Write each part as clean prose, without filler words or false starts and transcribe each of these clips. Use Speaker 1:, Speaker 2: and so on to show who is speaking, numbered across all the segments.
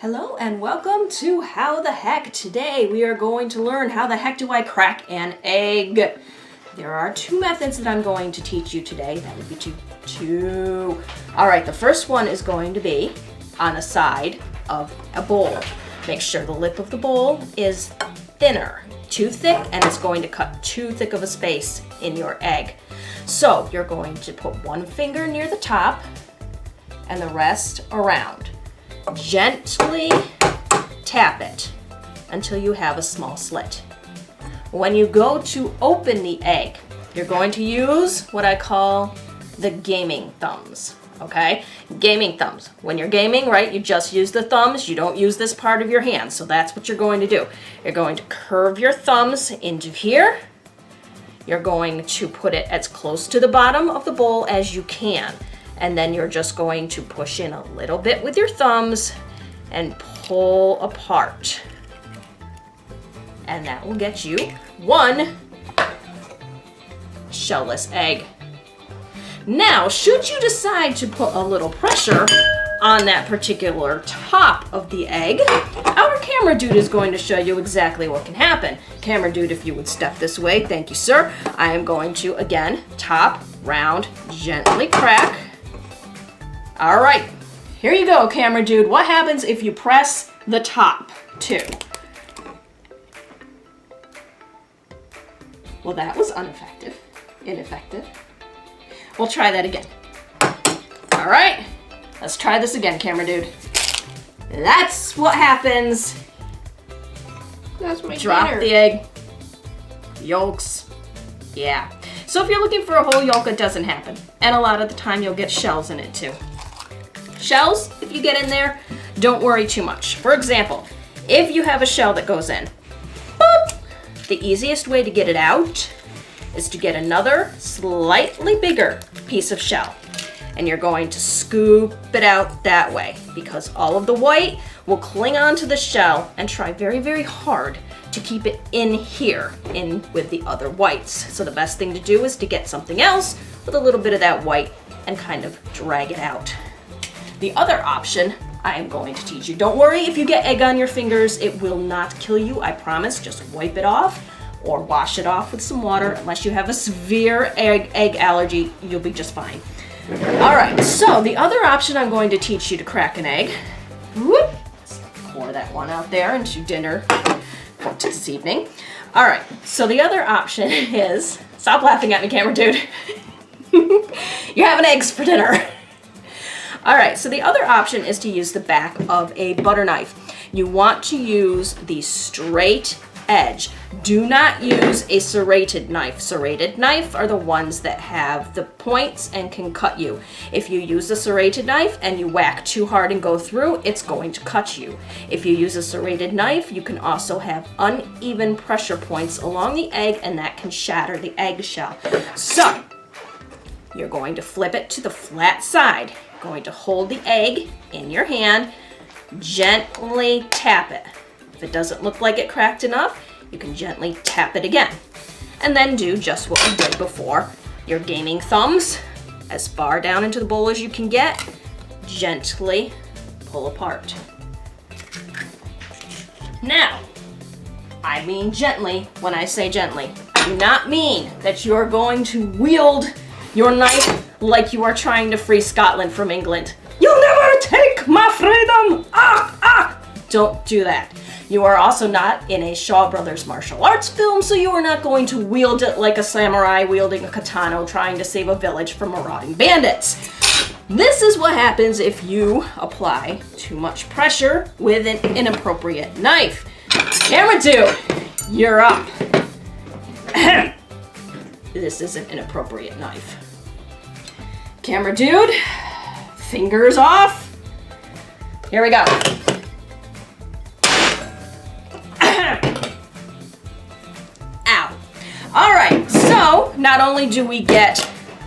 Speaker 1: Hello and welcome to How the Heck. Today we are going to learn how the heck do I crack an egg. There are two methods that I'm going to teach you today. That would be two. All right, the first one is going to be on the side of a bowl. Make sure the lip of the bowl is thinner, too thick, and it's going to cut too thick of a space in your egg. So you're going to put one finger near the top and the rest around. Gently tap it until you have a small slit. When you go to open the egg, you're going to use what I call the gaming thumbs, okay? Gaming thumbs. When you're gaming, right, you just use the thumbs. You don't use this part of your hand, so that's what you're going to do. You're going to curve your thumbs into here. You're going to put it as close to the bottom of the bowl as you can. And then you're just going to push in a little bit with your thumbs and pull apart. And that will get you one shellless egg. Now, should you decide to put a little pressure on that particular top of the egg, our camera dude is going to show you exactly what can happen. Camera dude, if you would step this way, thank you, sir. I am going to, again, top, round, gently crack. All right, here you go, camera dude. What happens if you press the top too? Well, that was ineffective. We'll try that again. All right, let's try this again, camera dude. That's what happens.
Speaker 2: That's my
Speaker 1: Drop
Speaker 2: dinner.
Speaker 1: the egg. Yolks. Yeah. So if you're looking for a whole yolk, it doesn't happen. And a lot of the time you'll get shells in it too. Shells, if you get in there, don't worry too much. For example, if you have a shell that goes in, boop, the easiest way to get it out is to get another slightly bigger piece of shell. And you're going to scoop it out that way because all of the white will cling onto the shell and try very, very hard to keep it in here, in with the other whites. So the best thing to do is to get something else with a little bit of that white and kind of drag it out. The other option I am going to teach you. Don't worry if you get egg on your fingers, it will not kill you, I promise. Just wipe it off or wash it off with some water. Unless you have a severe egg allergy, you'll be just fine. All right, so the other option I'm going to teach you to crack an egg. Whoop, let's pour that one out there into dinner for this evening. All right, so the other option is, stop laughing at me, camera dude. You're having eggs for dinner. All right, so the other option is to use the back of a butter knife. You want to use the straight edge. Do not use a serrated knife. Serrated knife are the ones that have the points and can cut you. If you use a serrated knife and you whack too hard and go through, it's going to cut you. If you use a serrated knife, you can also have uneven pressure points along the egg and that can shatter the eggshell. So, you're going to flip it to the flat side. Going to hold the egg in your hand, gently tap it. If it doesn't look like it cracked enough, you can gently tap it again. And then do just what we did before. Your gaming thumbs, as far down into the bowl as you can get, gently pull apart. Now, I mean gently when I say gently. I do not mean that you're going to wield your knife like you are trying to free Scotland from England. You'll never take my freedom! Don't do that. You are also not in a Shaw Brothers martial arts film, so you are not going to wield it like a samurai wielding a katana trying to save a village from marauding bandits. This is what happens if you apply too much pressure with an inappropriate knife. Camera dude, you're up. This is an inappropriate knife. Camera dude, fingers off. Here we go. Ow. All right, so not only do we get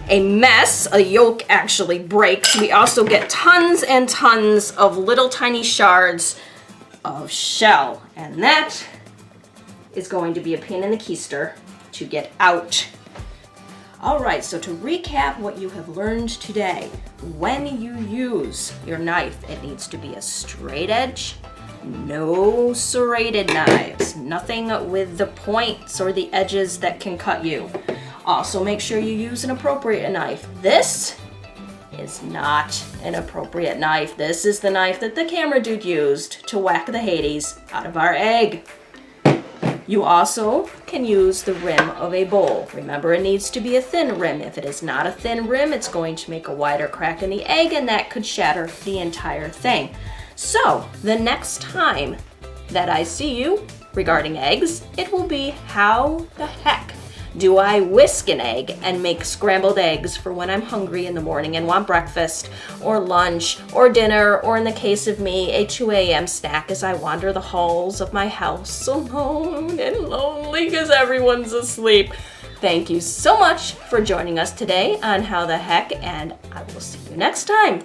Speaker 1: a mess, a yolk actually breaks, we also get tons and tons of little tiny shards of shell. And that is going to be a pain in the keister to get out. All right, so to recap what you have learned today, when you use your knife, it needs to be a straight edge, no serrated knives, nothing with the points or the edges that can cut you. Also, make sure you use an appropriate knife. This is not an appropriate knife. This is the knife that the camera dude used to whack the Hades out of our egg. You also can use the rim of a bowl. Remember, it needs to be a thin rim. If it is not a thin rim, it's going to make a wider crack in the egg, and that could shatter the entire thing. So, the next time that I see you regarding eggs, it will be, how the heck do I whisk an egg and make scrambled eggs for when I'm hungry in the morning and want breakfast or lunch or dinner, or in the case of me, a 2 a.m. snack as I wander the halls of my house alone and lonely because everyone's asleep. Thank you so much for joining us today on How the Heck, and I will see you next time.